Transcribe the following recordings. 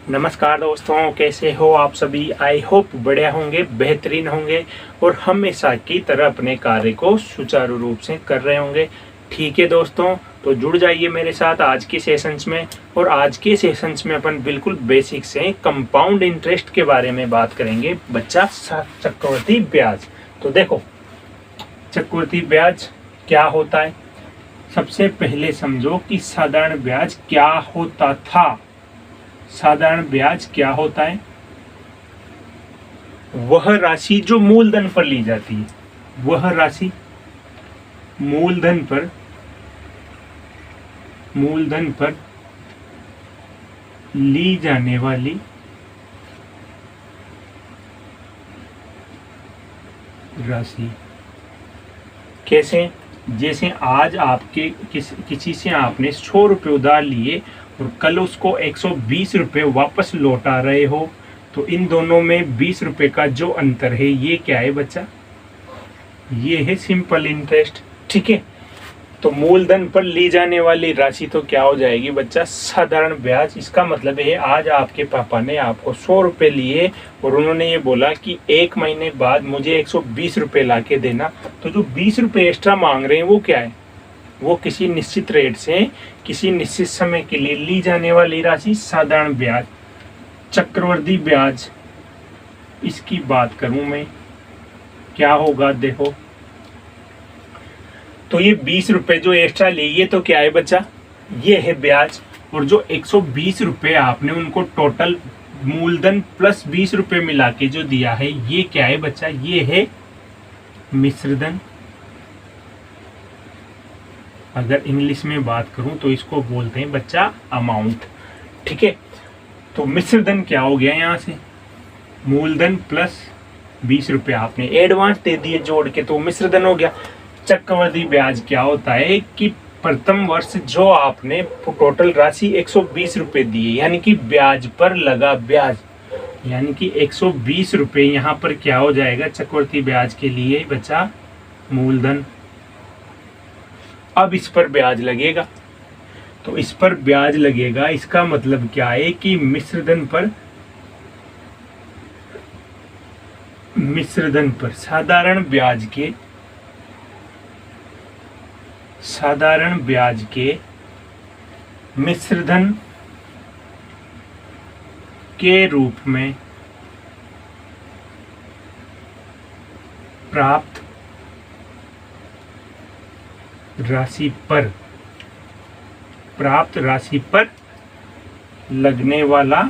नमस्कार दोस्तों, कैसे हो आप सभी। आई होप बढ़िया होंगे, बेहतरीन होंगे और हमेशा की तरह अपने कार्य को सुचारू रूप से कर रहे होंगे। ठीक है दोस्तों, तो जुड़ जाइए मेरे साथ आज के सेशंस में। और आज के सेशंस में अपन बिल्कुल बेसिक से कंपाउंड इंटरेस्ट के बारे में बात करेंगे बच्चा, चक्रवृद्धि ब्याज। तो देखो, चक्रवृद्धि ब्याज क्या होता है। सबसे पहले समझो कि साधारण ब्याज क्या होता था। साधारण ब्याज क्या होता है? वह राशि जो मूलधन पर ली जाती है, वह राशि मूलधन पर ली जाने वाली राशि। कैसे? जैसे आज आपके किसी से आपने 100 रुपये उधार लिए और कल उसको 120 रुपये वापस लौटा रहे हो, तो इन दोनों में 20 रुपये का जो अंतर है ये क्या है बच्चा? ये है सिंपल इंटरेस्ट। ठीक है, तो मूलधन पर ली जाने वाली राशि तो क्या हो जाएगी बच्चा? साधारण ब्याज। इसका मतलब है आज आपके पापा ने आपको 100 रुपये लिए और उन्होंने ये बोला कि 1 महीने बाद मुझे 120 रुपये ला के देना। तो जो 20 रुपये एक्स्ट्रा मांग रहे हैं वो क्या है? वो किसी निश्चित रेट से किसी निश्चित समय के लिए ली जाने वाली राशि साधारण ब्याज। चक्रवृद्धि ब्याज, इसकी बात करूं मैं, क्या होगा देखो। तो ये 20 रुपये जो एक्स्ट्रा लिए, ये तो क्या है बच्चा? ये है ब्याज। और जो 120 रुपये आपने उनको टोटल मूलधन प्लस 20 रुपये मिला के जो दिया है, ये क्या है बच्चा? ये है मिश्रधन। अगर इंग्लिश में बात करूं तो इसको बोलते हैं बच्चा अमाउंट। ठीक है, तो मिश्रधन क्या हो गया? यहाँ से मूलधन प्लस 20 रुपये आपने एडवांस दे दिए जोड़ के, तो मिश्रधन हो गया। चक्रवृद्धि ब्याज क्या होता है कि प्रथम वर्ष जो आपने टोटल राशि 120 रुपये दी, यानी कि ब्याज पर लगा ब्याज, यानी कि 120 रुपये यहाँ पर क्या हो जाएगा चक्रवृद्धि ब्याज के लिए बच्चा? मूलधन। अब इस पर ब्याज लगेगा, तो इस पर ब्याज लगेगा, इसका मतलब क्या है कि मिश्रधन पर साधारण ब्याज के मिश्रधन के रूप में प्राप्त राशि पर लगने वाला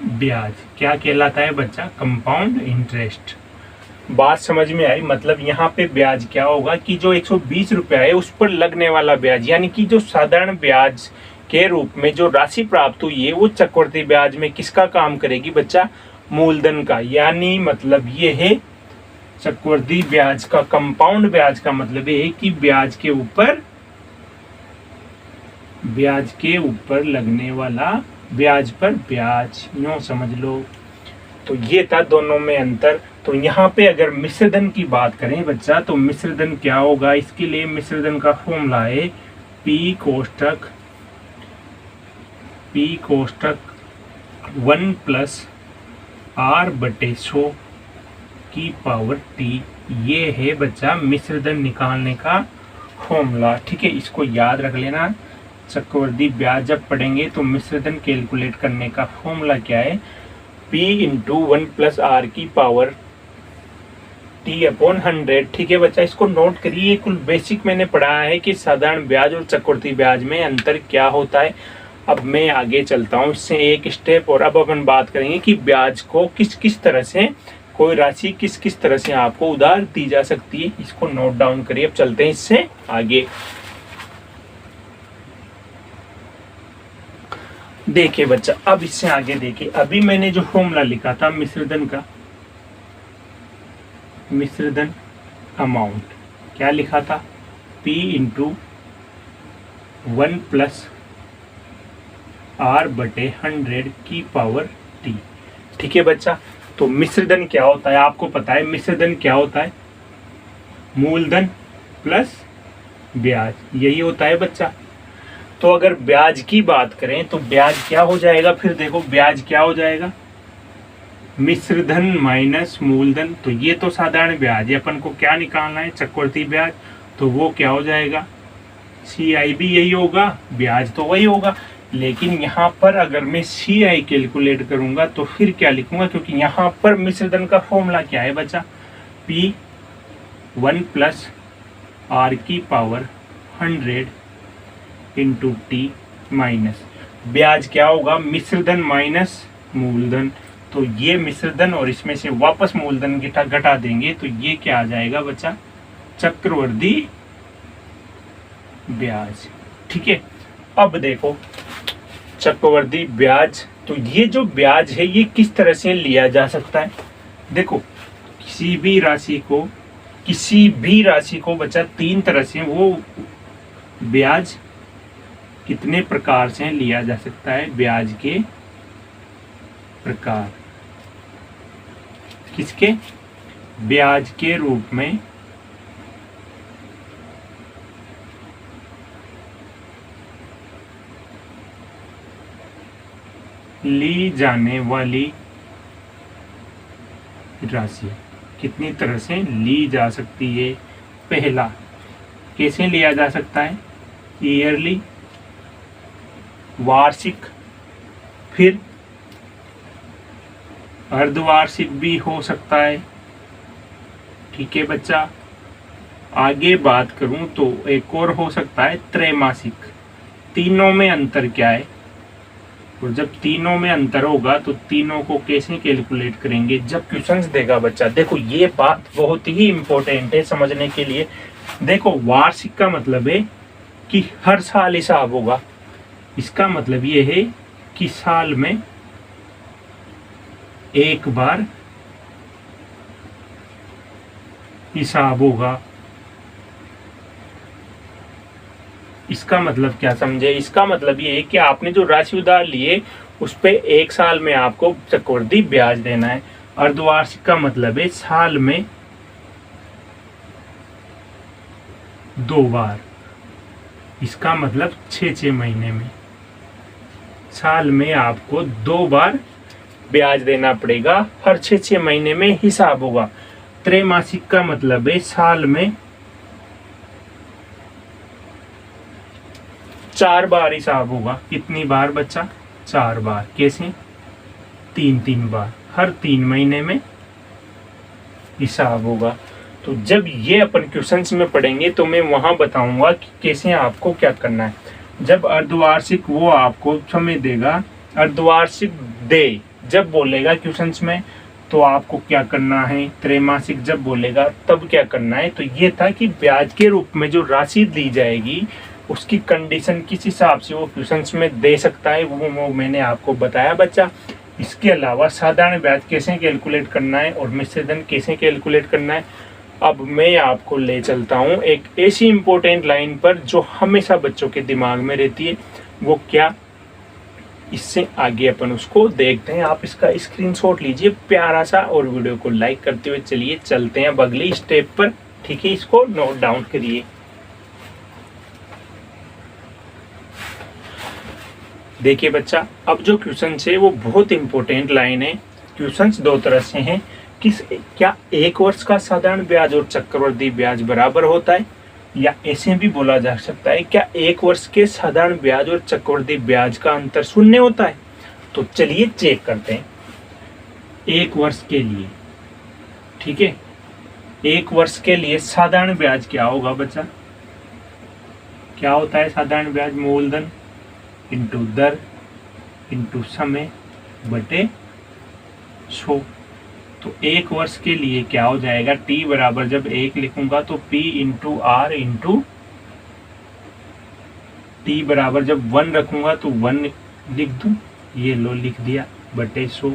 ब्याज क्या कहलाता है बच्चा? Compound interest. बात समझ में आई? मतलब यहाँ पे ब्याज क्या होगा कि जो 120 रुपया है उस पर लगने वाला ब्याज, यानी कि जो साधारण ब्याज के रूप में जो राशि प्राप्त हुई है वो चक्रवृद्धि ब्याज में किसका काम करेगी बच्चा? मूलधन का। यानी मतलब ये है चक्रवृद्धि ब्याज का। कंपाउंड ब्याज का मतलब है कि ब्याज के ऊपर लगने वाला ब्याज पर ब्याज, यूं समझ लो। तो ये था दोनों में अंतर। तो यहाँ पे अगर मिश्रधन की बात करें बच्चा, तो मिश्रधन क्या होगा? इसके लिए मिश्रधन का फॉर्मूला है P कोष्टक 1 प्लस R/100 की पावर T। ये है बच्चा मिश्रधन निकालने का फॉर्मूला। ठीक है, इसको याद रख लेना। चक्रवृद्धि ब्याज जब पढ़ेंगे तो मिश्रधन कैलकुलेट करने का फॉर्मूला क्या है? P × 1 + R की पावर T/100। ठीक है बच्चा, इसको नोट करिए। कुल बेसिक मैंने पढ़ा है कि साधारण ब्याज और चक्रवृद्धि ब्याज में अंतर क्या होता है। अब मैं आगे चलता हूँ इससे एक स्टेप, और अब अपन बात करेंगे कि ब्याज को किस तरह से, कोई राशि किस तरह से आपको उधार दी जा सकती है। इसको नोट डाउन करिए। अब चलते हैं इससे आगे। देखिए बच्चा, अब इससे आगे देखिए, अभी मैंने जो फॉर्मूला लिखा था मिश्रधन का, मिश्रधन अमाउंट क्या लिखा था? P × 1 + R/100 की पावर T। ठीक है बच्चा, तो मिश्रधन क्या होता है आपको पता है? मिश्रधन क्या होता है? मूलधन प्लस ब्याज, यही होता है बच्चा। तो तो अगर ब्याज की बात करें तो ब्याज क्या हो जाएगा, फिर देखो ब्याज क्या हो जाएगा, मिश्रधन माइनस मूलधन। तो ये तो साधारण ब्याज है, अपन को क्या निकालना है, चक्रवृद्धि ब्याज। तो वो क्या हो जाएगा, CI भी यही होगा, ब्याज तो वही होगा। लेकिन यहाँ पर अगर मैं CI कैलकुलेट करूंगा तो फिर क्या लिखूंगा, क्योंकि यहाँ पर मिश्रधन का फॉर्मूला क्या है बच्चा, P1 + R की पावर 100 इंटू T माइनस ब्याज क्या होगा, मिश्रधन माइनस मूलधन। तो ये मिश्रधन और इसमें से वापस मूलधन घटा देंगे तो ये क्या आ जाएगा बच्चा, चक्रवृद्धि ब्याज। ठीक है, अब देखो चक्रवृद्धि ब्याज, तो ये जो ब्याज है ये किस तरह से लिया जा सकता है। देखो किसी भी राशि को बच्चा 3 तरह से वो ब्याज कितने प्रकार से लिया जा सकता है, ब्याज के प्रकार, किसके, ब्याज के रूप में ली जाने वाली राशि कितनी तरह से ली जा सकती है। पहला कैसे लिया जा सकता है, ईयरली, वार्षिक, फिर अर्धवार्षिक भी हो सकता है। ठीक है बच्चा, आगे बात करूं तो एक और हो सकता है त्रैमासिक। तीनों में अंतर क्या है, और जब तीनों में अंतर होगा तो तीनों को कैसे कैलकुलेट करेंगे, जब क्वेश्चंस देगा बच्चा। देखो ये बात बहुत ही इंपॉर्टेंट है समझने के लिए। देखो वार्षिक का मतलब है कि हर साल हिसाब होगा, इसका मतलब ये है कि साल में एक बार हिसाब होगा। इसका मतलब क्या समझे, इसका मतलब ये है कि आपने जो राशि उधार लिए उस पे एक साल में आपको चक्रवृद्धि ब्याज देना है। अर्धवार्षिक का मतलब है साल में 2 बार, इसका मतलब 6 महीने में साल में आपको 2 बार ब्याज देना पड़ेगा, हर 6 महीने में हिसाब होगा। त्रैमासिक का मतलब है साल में 4 बार हिसाब होगा। कितनी बार बच्चा, 4 बार। कैसे, 3 बार, हर 3 महीने में हिसाब होगा। तो जब ये अपन क्वेश्चंस में पढ़ेंगे तो मैं वहां बताऊंगा कि कैसे आपको क्या करना है। जब अर्धवार्षिक वो आपको समय देगा, अर्धवार्षिक दे जब बोलेगा क्वेश्चंस में तो आपको क्या करना है, त्रैमासिक जब बोलेगा तब क्या करना है। तो ये था कि ब्याज के रूप में जो राशि दी जाएगी उसकी कंडीशन किस हिसाब से वो क्वेश्चंस में दे सकता है, वो मैंने आपको बताया बच्चा। इसके अलावा साधारण ब्याज कैसे कैलकुलेट करना है और मिश्रधन कैसे कैलकुलेट करना है, अब मैं आपको ले चलता हूँ एक ऐसी इंपॉर्टेंट लाइन पर जो हमेशा बच्चों के दिमाग में रहती है। वो क्या, इससे आगे अपन उसको देखते हैं। आप इसका स्क्रीनशॉट लीजिए प्यारा सा और वीडियो को लाइक करते हुए चलिए चलते हैं अब अगली स्टेप पर। ठीक है, इसको नोट डाउन करिए। देखिए बच्चा, अब जो क्वेश्चन है वो बहुत इंपॉर्टेंट लाइन है। क्वेश्चंस 2 तरह से हैं, क्या 1 वर्ष का साधारण ब्याज और चक्रवृद्धि ब्याज बराबर होता है, या ऐसे भी बोला जा सकता है क्या 1 वर्ष के साधारण ब्याज और चक्रवृद्धि ब्याज का अंतर शून्य होता है। तो चलिए चेक करते हैं। 1 वर्ष के लिए, ठीक है, 1 वर्ष के लिए साधारण ब्याज क्या होगा बच्चा, क्या होता है साधारण ब्याज, मूलधन इंटू दर इंटू समय बटे 100। तो 1 वर्ष के लिए क्या हो जाएगा, t बराबर जब 1 लिखूंगा तो p into R into t बराबर जब 1 रखूंगा तो 1 लिख दूं, ये लो लिख दिया, बटे 100।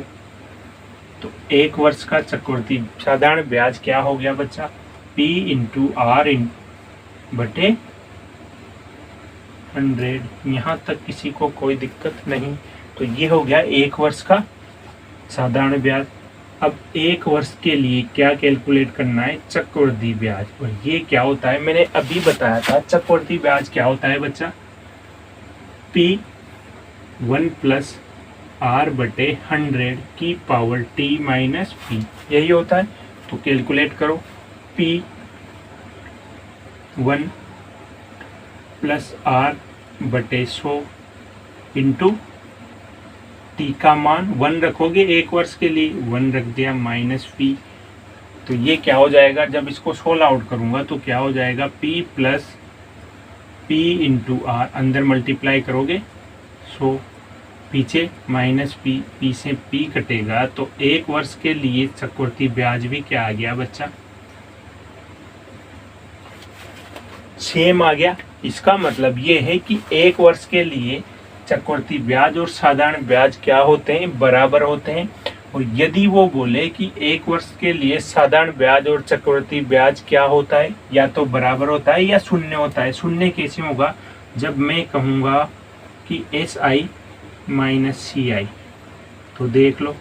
तो 1 वर्ष का चक्रवृद्धि साधारण ब्याज क्या हो गया बच्चा, p इंटू आर बटे 100। यहाँ तक किसी को कोई दिक्कत नहीं। तो ये हो गया 1 वर्ष का साधारण ब्याज। अब 1 वर्ष के लिए क्या कैलकुलेट करना है, चक्रवृद्धि ब्याज। और ये क्या होता है, मैंने अभी बताया था चक्रवृद्धि ब्याज क्या होता है बच्चा, P1 प्लस R बटे 100 की पावर T माइनस P, यही होता है। तो कैलकुलेट करो, P1 प्लस R बटे 100 इंटू T का मान 1 रखोगे एक वर्ष के लिए, 1 रख दिया, माइनस P। तो ये क्या हो जाएगा, जब इसको सोल्व आउट करूंगा तो क्या हो जाएगा, P plus P into R, अंदर मल्टीप्लाई करोगे 100, पीछे माइनस P, P से P कटेगा, तो एक वर्ष के लिए चक्रवृद्धि ब्याज भी क्या आ गया बच्चा, सेम आ गया। इसका मतलब ये है कि एक वर्ष के लिए चक्रवृद्धि ब्याज और साधारण ब्याज क्या होते हैं, बराबर होते हैं। और यदि वो बोले कि एक वर्ष के लिए साधारण ब्याज और चक्रवृद्धि ब्याज क्या होता है, या तो बराबर होता है या शून्य होता है। शून्य कैसे होगा, जब मैं कहूँगा कि SI माइनस CI, तो देख लो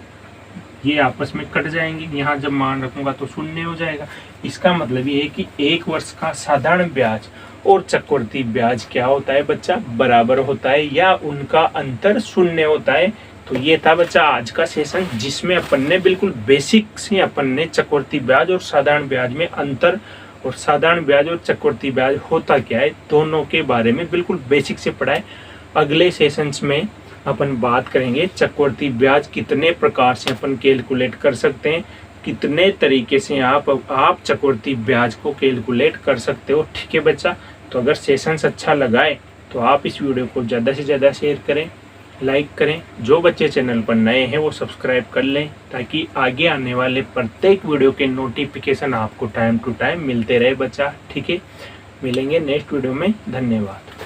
ये आपस में कट जाएंगे, यहाँ जब मान रखूँगा तो शून्य हो जाएगा। इसका मतलब ये है कि एक वर्ष का साधारण ब्याज और चक्रवृद्धि ब्याज क्या होता है बच्चा, बराबर होता है या उनका अंतर शून्य होता है। तो ये था बच्चा आज का सेशन, जिसमें अपन ने बिल्कुल बेसिक से अपन ने चक्रवृद्धि ब्याज और साधारण ब्याज में अंतर और साधारण ब्याज और चक्रवृद्धि ब्याज होता क्या है, दोनों के बारे में बिल्कुल बेसिक से पढ़ा है। अगले सेशंस में अपन बात करेंगे चक्रवृद्धि ब्याज कितने प्रकार से अपन कैलकुलेट कर सकते हैं, कितने तरीके से आप चक्रवृद्धि ब्याज को कैलकुलेट कर सकते हो। ठीक है बच्चा, तो अगर सेशंस अच्छा लगा है तो आप इस वीडियो को ज़्यादा से ज़्यादा शेयर करें, लाइक करें। जो बच्चे चैनल पर नए हैं वो सब्सक्राइब कर लें, ताकि आगे आने वाले प्रत्येक वीडियो के नोटिफिकेशन आपको टाइम टू टाइम मिलते रहे बच्चा। ठीक है, मिलेंगे नेक्स्ट वीडियो में, धन्यवाद।